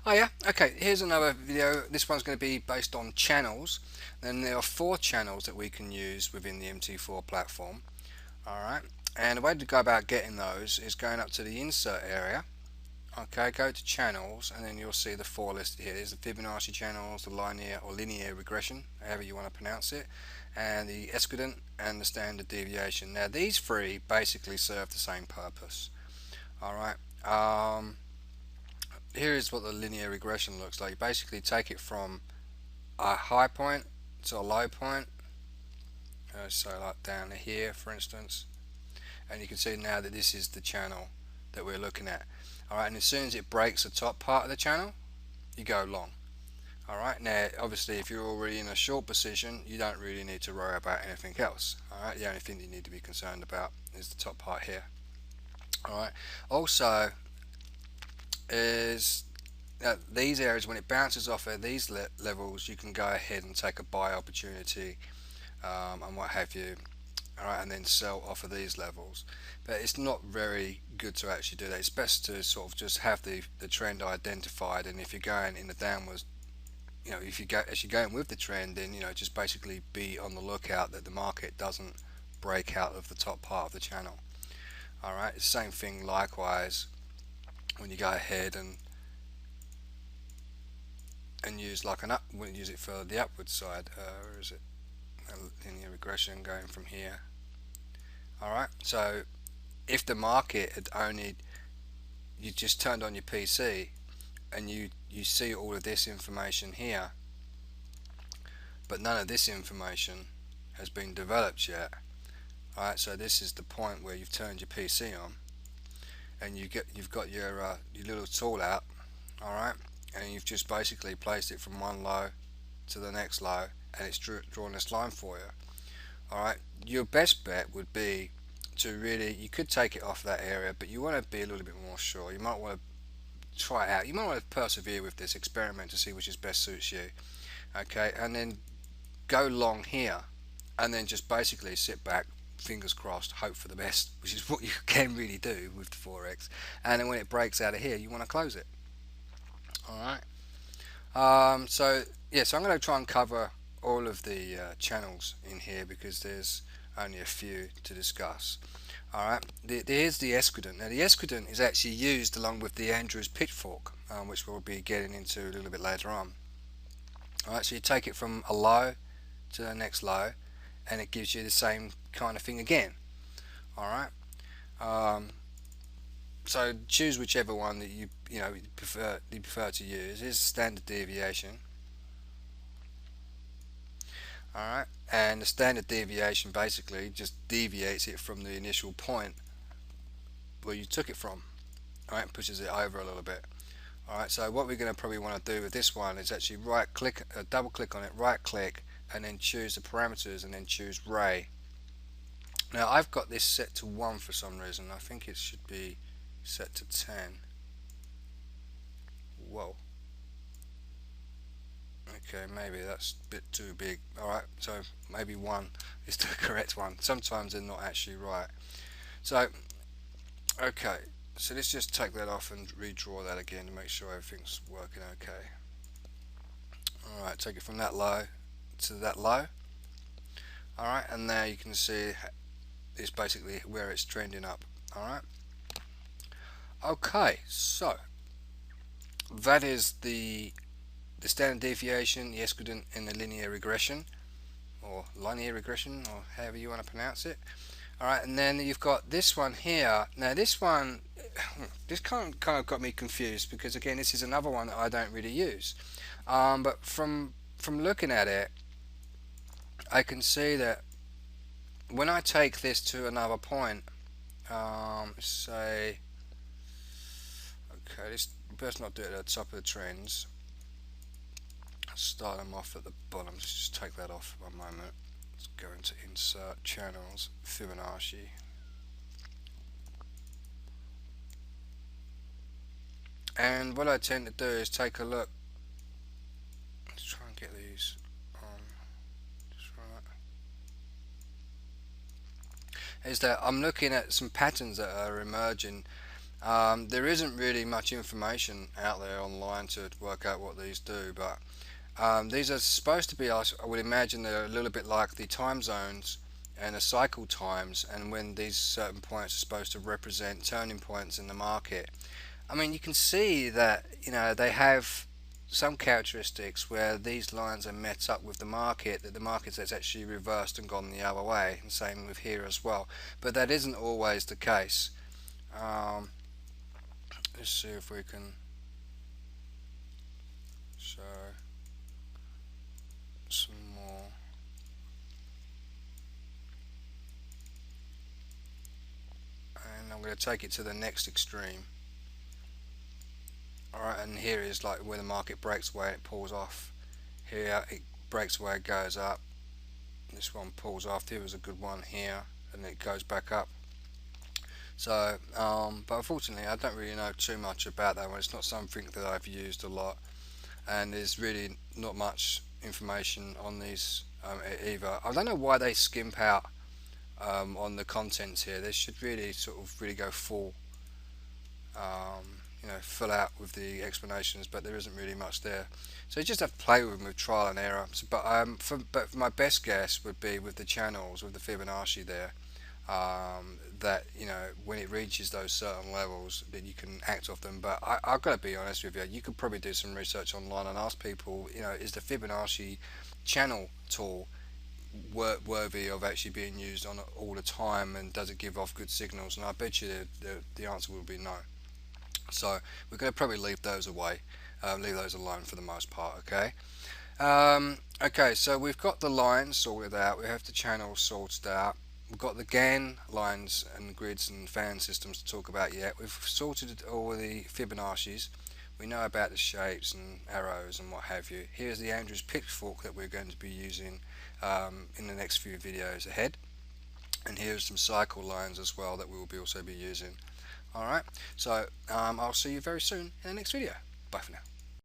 Oh yeah, okay, here's another video. This one's going to be based on channels. And there are 4 channels that we can use within the MT4 platform. Alright, and the way to go about getting those is going up to the insert area. Okay, go to channels and then you'll see the 4 listed here. There's the Fibonacci channels, the linear or linear regression, however you want to pronounce it, and the escadent and the standard deviation. Now these 3 basically serve the same purpose. Alright, here is what the linear regression looks like. You basically take it from a high point to a low point, so like down here for instance, and you can see now that this is the channel that we're looking at. Alright, and as soon as it breaks the top part of the channel, you go long. Alright, now obviously if you're already in a short position, you don't really need to worry about anything else. Alright, the only thing that you need to be concerned about is the top part here. Alright, also is these areas, when it bounces off at these levels, you can go ahead and take a buy opportunity and what have you. Alright, and then sell off of these levels, but it's not very good to actually do that. It's best to sort of just have the trend identified, and if you're going in the downwards, if you go as you're going with the trend, then just basically be on the lookout that the market doesn't break out of the top part of the channel. Alright, the same thing likewise when you go ahead and use like an up, we'll use it for the upward side. Where is it? A linear regression going from here. Alright, so if the market had only, you just turned on your PC and you see all of this information here, but none of this information has been developed yet. Alright, so this is the point where you've turned your PC on and you've got your little tool out. Alright, and you've just basically placed it from one low to the next low, and it's drawn this line for you. Alright, your best bet would be to really, you could take it off that area, but you want to be a little bit more sure. You might want to try it out. You might want to persevere with this experiment to see which is best suits you. Okay, and then go long here, and then just basically sit back, fingers crossed, hope for the best, which is what you can really do with the Forex. And then when it breaks out of here, you want to close it. Alright, so I'm going to try and cover all of the channels in here because there's only a few to discuss. Alright, here's the escadent. Now the escadent is actually used along with the Andrews pitchfork, which we'll be getting into a little bit later on. Alright, so you take it from a low to the next low and it gives you the same kind of thing again. Alright, so choose whichever one that you prefer to use. Here's standard deviation. Alright, and the standard deviation basically just deviates it from the initial point where you took it from. Alright, and pushes it over a little bit. Alright, so what we're going to probably want to do with this one is actually right click, double click on it, right click, and then choose the parameters and then choose ray. Now I've got this set to 1 for some reason. I think it should be set to 10. Whoa. Okay, maybe that's a bit too big. Alright, so maybe 1 is the correct one. Sometimes they're not actually right. So, okay, so let's just take that off and redraw that again to make sure everything's working okay. Alright, take it from that low to that low. Alright, and now you can see it's basically where it's trending up. Alright. Okay, so that is the standard deviation, the escadent, and the linear regression, or linear regression, or however you want to pronounce it. Alright, and then you've got this one here. Now this one, this kind of got me confused because again this is another one that I don't really use. But from looking at it, I can see that when I take this to another point, say, okay, let's best not do it at the top of the trends. Start them off at the bottom. Let's just take that off for one moment. Let's go into insert channels, Fibonacci. And what I tend to do is take a look. Let's try and get these on just right. Is that I'm looking at some patterns that are emerging There isn't really much information out there online to work out what these do, but these are supposed to be, I would imagine, they're a little bit like the time zones and the cycle times, and when these certain points are supposed to represent turning points in the market. I mean, you can see that, they have some characteristics where these lines are met up with the market, that the market has actually reversed and gone the other way, and same with here as well. But that isn't always the case. Um, let's see if we can show some more. And I'm going to take it to the next extreme. Alright, and here is like where the market breaks away, it pulls off. Here it breaks away, it goes up. This one pulls off. There was a good one here, and it goes back up. So, but unfortunately, I don't really know too much about that one. It's not something that I've used a lot, and there's really not much information on these either. I don't know why they skimp out on the contents here. They should really sort of really go full, fill out with the explanations, but there isn't really much there. So you just have to play with them with trial and error. So, but my best guess would be with the channels, with the Fibonacci there, that when it reaches those certain levels, that you can act off them. But I've got to be honest with you, you could probably do some research online and ask people, is the Fibonacci channel tool worthy of actually being used on all the time, and does it give off good signals? And I bet you the answer will be no. So we're going to probably leave those away, leave those alone for the most part. Okay. Okay, so we've got the lines sorted out, we have the channels sorted out, we've got the GAN lines and grids and fan systems to talk about yet. We've sorted all the Fibonacci's, we know about the shapes and arrows and what have you. Here's the Andrews pitchfork that we're going to be using in the next few videos ahead, and here's some cycle lines as well that we will also be using. Alright, so I'll see you very soon in the next video. Bye for now.